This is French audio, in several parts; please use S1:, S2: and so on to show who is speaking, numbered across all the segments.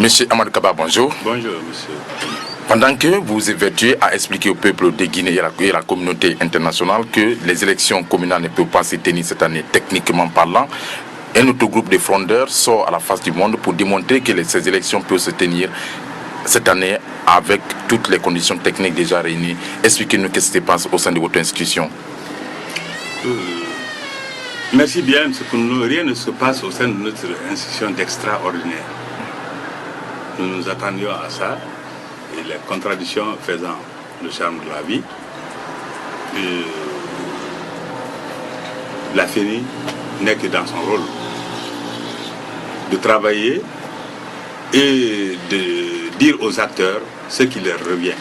S1: Monsieur Amadou Kaba, bonjour.
S2: Bonjour, monsieur.
S1: Pendant que vous évertuez à expliquer au peuple de Guinée et à la communauté internationale que les élections communales ne peuvent pas se tenir cette année, techniquement parlant, un autre groupe de frondeurs sort à la face du monde pour démontrer que ces élections peuvent se tenir cette année avec toutes les conditions techniques déjà réunies. Expliquez-nous ce qui se passe au sein de votre institution.
S2: Merci bien, rien ne se passe au sein de notre institution d'extraordinaire. Nous nous attendions à ça, et les contradictions faisant le charme de la vie, la FENI n'est que dans son rôle de travailler et de dire aux acteurs ce qui leur revient.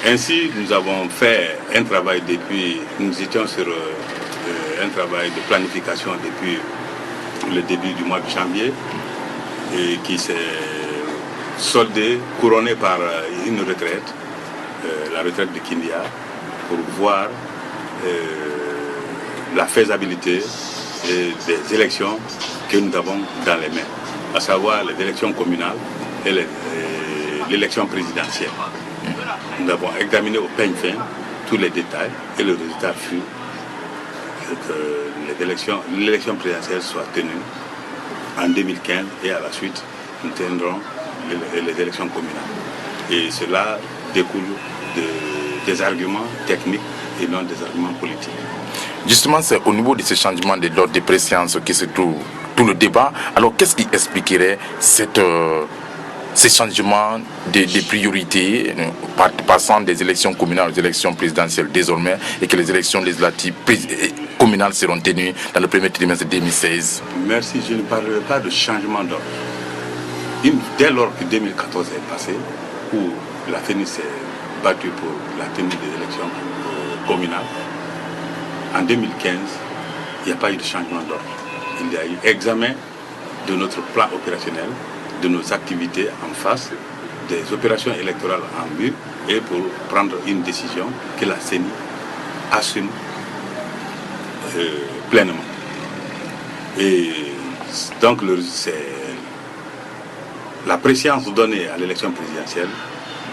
S2: Ainsi, nous avons fait un travail depuis, nous étions sur un travail de planification depuis le début du mois de janvier et qui s'est soldé, couronné par une retraite, la retraite de Kindia, pour voir la faisabilité des élections que nous avons dans les mains, à savoir les élections communales et l'élection présidentielle. Nous avons examiné au peigne fin tous les détails et le résultat fut que l'élection présidentielle soit tenue en 2015 et à la suite nous tiendrons les élections communales. Et cela découle des arguments techniques et non des arguments politiques.
S1: Justement, c'est au niveau de ce changement de l'ordre de préséance qui se trouve tout le débat. Alors, qu'est-ce qui expliquerait ces changements de priorités, passant des élections communales aux élections présidentielles désormais, et que les élections législatives communales seront tenues dans le premier trimestre 2016?
S2: Merci, je ne parlerai pas de changement d'ordre. Dès lors que 2014 est passé, où la FENI s'est battue pour la tenue des élections communales, en 2015, il n'y a pas eu de changement d'ordre. Il y a eu examen de notre plan opérationnel, de nos activités en face, des opérations électorales en vue, et pour prendre une décision que la CENI assume pleinement. Et donc la préséance donnée à l'élection présidentielle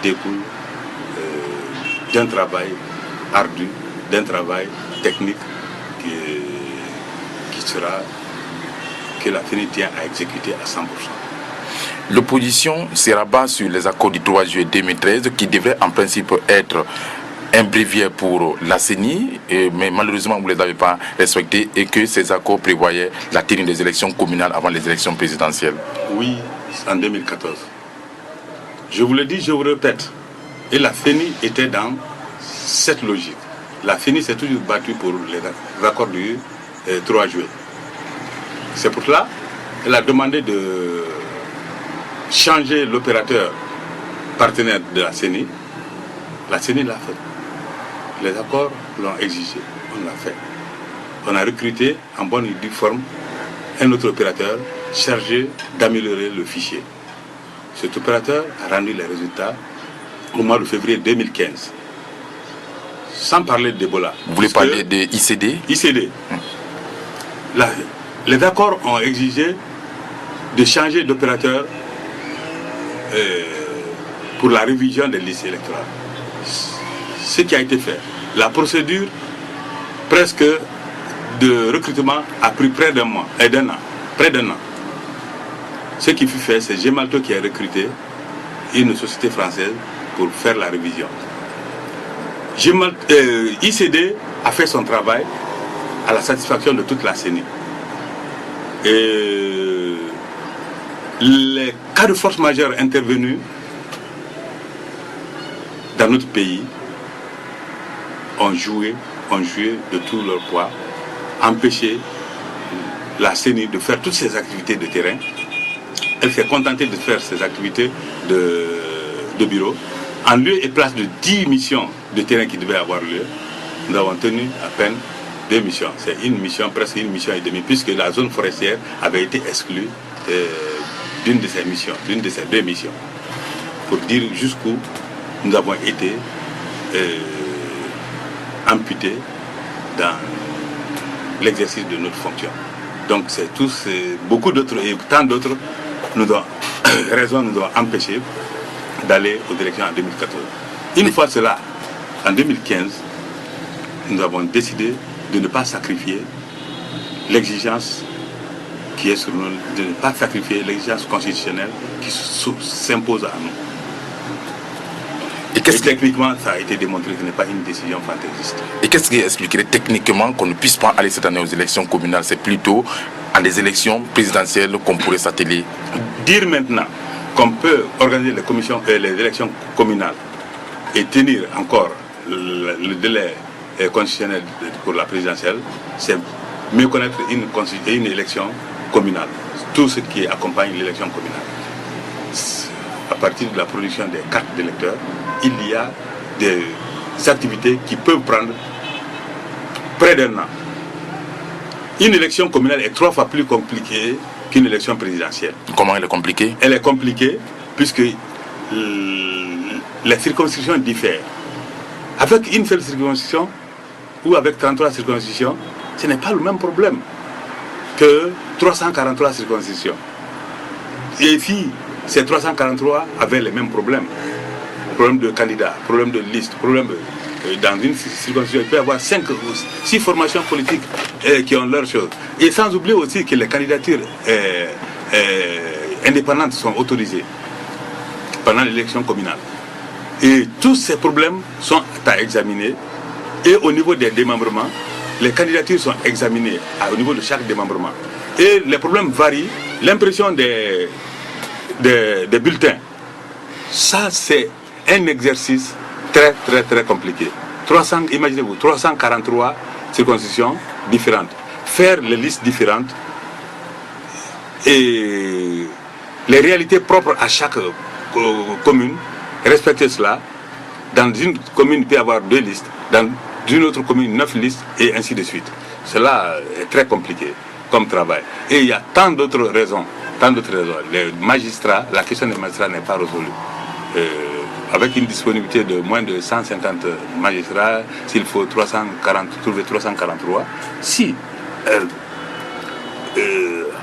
S2: découle d'un travail ardu, d'un travail technique que la FENI tient à exécuter à 100%.
S1: L'opposition se rabat sur les accords du 3 juillet 2013 qui devraient en principe être un bréviaire pour la CENI, mais malheureusement vous ne les avez pas respectés et que ces accords prévoyaient la tenue des élections communales avant les élections présidentielles.
S2: Oui, en 2014. Je vous le dis, je vous répète, et la FENI était dans cette logique. La FENI s'est toujours battue pour les accords du 3 juillet. C'est pour cela qu'elle a demandé de changer l'opérateur partenaire de la CENI. La CENI l'a fait. Les accords l'ont exigé. On l'a fait. On a recruté en bonne et due forme un autre opérateur chargé d'améliorer le fichier. Cet opérateur a rendu les résultats au mois de février 2015. Sans parler d'Ebola.
S1: Vous voulez parler de ICD?
S2: ICD. Les accords ont exigé de changer d'opérateur pour la révision des listes électorales. Ce qui a été fait. La procédure presque de recrutement a pris près d'un mois et d'un an. Près d'un an. Ce qui fut fait, c'est Gemalto qui a recruté une société française pour faire la révision. ICD a fait son travail à la satisfaction de toute la CENI. Et les cas de force majeure intervenus dans notre pays ont joué de tout leur poids, empêché la CENI de faire toutes ses activités de terrain. Elle s'est contentée de faire ses activités de bureau. En lieu et place de 10 missions de terrain qui devaient avoir lieu, nous avons tenu à peine 2 missions. C'est une mission, presque une mission et demie, puisque la zone forestière avait été exclue d'une de ces missions, d'une de ces 2 missions. Pour dire jusqu'où nous avons été amputés dans l'exercice de notre fonction. Donc c'est beaucoup d'autres et tant d'autres nous ont raisons nous ont empêchés d'aller aux élections en 2014. Une fois cela, en 2015, nous avons décidé de ne pas sacrifier l'exigence qui est sur nous, de ne pas sacrifier l'exigence constitutionnelle qui s'impose à nous. Et techniquement, ça a été démontré que ce n'est pas une décision fantaisiste.
S1: Et qu'est-ce qui expliquerait techniquement qu'on ne puisse pas aller cette année aux élections communales? C'est plutôt à des élections présidentielles qu'on pourrait s'atteler.
S2: Dire maintenant qu'on peut organiser les élections communales et tenir encore le délai constitutionnel pour la présidentielle, c'est mieux connaître une élection communale. Tout ce qui accompagne l'élection communale. À partir de la production des cartes d'électeurs, il y a des activités qui peuvent prendre près d'un an. Une élection communale est 3 fois plus compliquée qu'une élection présidentielle.
S1: Comment elle est compliquée?
S2: Elle est compliquée puisque les circonscriptions diffèrent. Avec une seule circonscription ou avec 33 circonscriptions, ce n'est pas le même problème que 343 circonscriptions. Et ici, ces 343 avaient les mêmes problèmes. Problème de candidats, problème de liste, problème dans une circonscription, il peut y avoir 5 ou 6 formations politiques qui ont leurs choses. Et sans oublier aussi que les candidatures indépendantes sont autorisées pendant l'élection communale. Et tous ces problèmes sont à examiner. Et au niveau des démembrements, les candidatures sont examinées au niveau de chaque démembrement. Et les problèmes varient. L'impression des bulletins, ça c'est un exercice très très très compliqué. Imaginez-vous, 343 circonscriptions différentes. Faire les listes différentes et les réalités propres à chaque commune, respecter cela. Dans une commune, il peut y avoir 2 listes. Dans une autre commune, 9 listes et ainsi de suite. Cela est très compliqué comme travail. Et il y a tant d'autres raisons. Les magistrats, la question des magistrats n'est pas résolue. Avec une disponibilité de moins de 150 magistrats, s'il faut trouver 343, si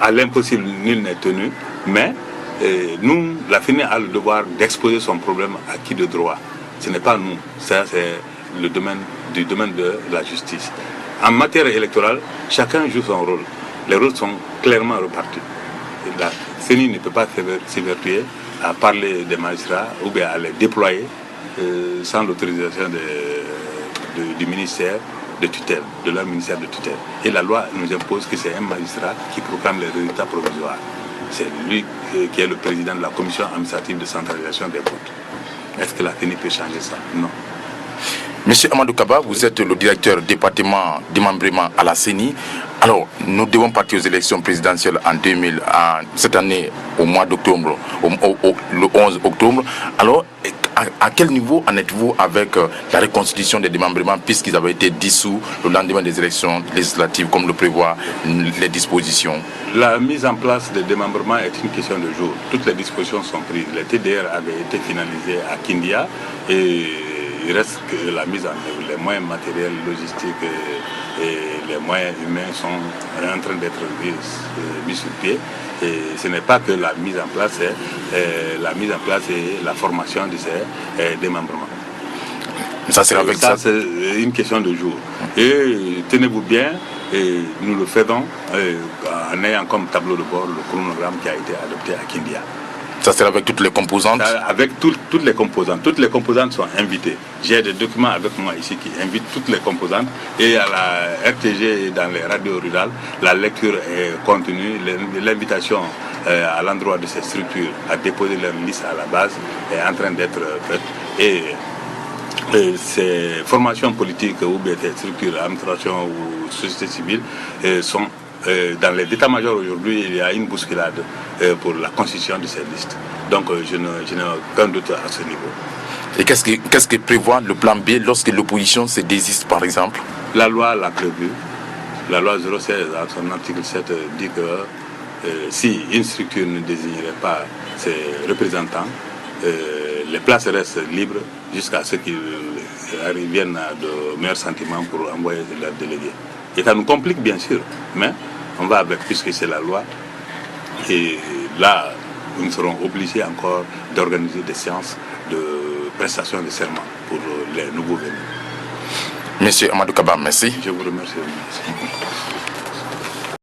S2: à l'impossible nul n'est tenu, mais nous, la FENI a le devoir d'exposer son problème à qui de droit. Ce n'est pas nous, ça c'est le domaine de la justice. En matière électorale, chacun joue son rôle. Les rôles sont clairement repartis. La CENI ne peut pas s'évertuer à parler des magistrats ou bien à les déployer sans l'autorisation du ministère de tutelle, de leur ministère de tutelle. Et la loi nous impose que c'est un magistrat qui proclame les résultats provisoires. C'est lui qui est le président de la commission administrative de centralisation des votes. Est-ce que la CENI peut changer ça? Non.
S1: Monsieur Amadou Kaba, vous êtes le directeur département démembrement à la CENI. Alors, nous devons partir aux élections présidentielles cette année, au mois d'octobre, le 11 octobre. Alors, à quel niveau en êtes-vous avec la reconstitution des démembrements puisqu'ils avaient été dissous le lendemain des élections législatives, comme le prévoient les dispositions?
S2: La mise en place des démembrements est une question de jour. Toutes les dispositions sont prises. Les TDR avaient été finalisés à Kindia et il reste que la mise en œuvre. Les moyens matériels, logistiques et les moyens humains sont en train d'être mis sur pied. Et ce n'est pas que la mise en place, et la formation de ces démembrements.
S1: Ça, c'est
S2: une question de jour. Et tenez-vous bien, et nous le faisons en ayant comme tableau de bord le chronogramme qui a été adopté à Kindia.
S1: Ça sera avec toutes les composantes?
S2: Avec toutes les composantes. Toutes les composantes sont invitées. J'ai des documents avec moi ici qui invitent toutes les composantes. Et à la RTG et dans les radios rurales, la lecture est contenue. L'invitation à l'endroit de ces structures à déposer leur liste à la base est en train d'être faite. Et ces formations politiques ou bien ces structures, administration ou société civile sont dans les états-majors aujourd'hui, il y a une bousculade pour la constitution de ces listes. Donc je n'ai aucun doute à ce niveau.
S1: Et qu'est-ce que prévoit le plan B lorsque l'opposition se désiste, par exemple?
S2: La loi l'a prévu. La loi 016, à son article 7, dit que si une structure ne désignerait pas ses représentants, les places restent libres jusqu'à ce qu'ils viennent de meilleurs sentiments pour envoyer leurs délégués. Et ça nous complique bien sûr, mais on va avec puisque c'est la loi. Et là, nous serons obligés encore d'organiser des séances de prestation de serment pour les nouveaux venus.
S1: Monsieur Amadou Kaba, merci.
S2: Je vous remercie.